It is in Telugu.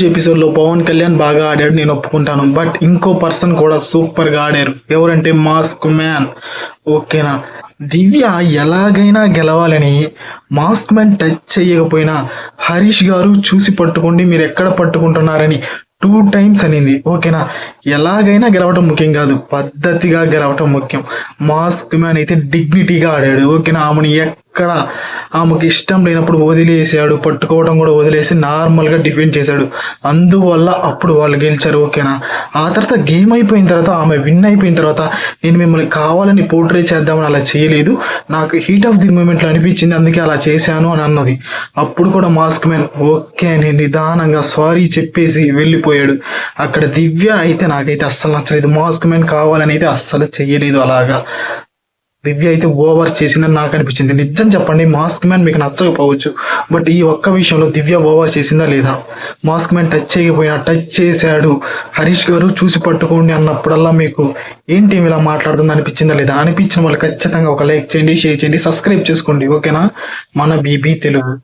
ఎపిసోడ్ లో పవన్ కళ్యాణ్ బాగా ఆడాడు, నేను ఒప్పుకుంటాను. బట్ ఇంకో పర్సన్ కూడా సూపర్ గా ఆడారు. ఎవరంటే మాస్క్ మ్యాన్. ఓకేనా, దివ్య ఎలాగైనా గెలవాలని మాస్క్ మ్యాన్ టచ్ చేయకపోయినా హరీష్ గారు చూసి పట్టుకోండి, మీరు ఎక్కడ పట్టుకుంటున్నారని 2 times అనింది. ఓకేనా, ఎలాగైనా గెలవటం ముఖ్యం కాదు, పద్ధతిగా గెలవటం ముఖ్యం. మాస్క్ మ్యాన్ అయితే డిగ్నిటీగా ఆడాడు. ఓకేనా, ఆమెకి ఇష్టం లేనప్పుడు వదిలేసాడు, పట్టుకోవడం కూడా వదిలేసి నార్మల్ గా డిఫెండ్ చేశాడు. అందువల్ల అప్పుడు వాళ్ళు గెలిచారు. ఓకేనా, ఆ తర్వాత గేమ్ అయిపోయిన తర్వాత, ఆమె విన్ అయిపోయిన తర్వాత, నేను మిమ్మల్ని కావాలని పోర్ట్రే చేద్దామని అలా చేయలేదు, నాకు హీట్ ఆఫ్ ది మూమెంట్ లో అనిపించింది, అందుకే అలా చేశాను అని అన్నది. అప్పుడు కూడా మాస్క్ మ్యాన్ ఓకే అని నిదానంగా సారీ చెప్పేసి వెళ్ళిపోయాడు. అక్కడ దివ్య అయితే నాకైతే అస్సలు నచ్చలేదు. మాస్క్ మ్యాన్ కావాలని అయితే అస్సలు చెయ్యలేదు అలాగా. దివ్య అయితే ఓవర్ చేసిందని నాకు అనిపించింది. నిజం చెప్పండి, మాస్క్ మ్యాన్ మీకు నచ్చకపోవచ్చు, బట్ ఈ ఒక్క విషయంలో దివ్య ఓవర్ చేసిందా లేదా? మాస్క్ మ్యాన్ టచ్ చేయకపోయినా టచ్ చేశాడు, హరీష్ గారు చూసి పట్టుకోండి అన్నప్పుడల్లా మీకు ఏంటి ఇలా మాట్లాడుతుంది అనిపించిందా లేదా? అనిపించిన వాళ్ళు ఖచ్చితంగా ఒక లైక్ చేయండి, షేర్ చేయండి, సబ్స్క్రైబ్ చేసుకోండి. ఓకేనా, మన బీబీ తెలుగు.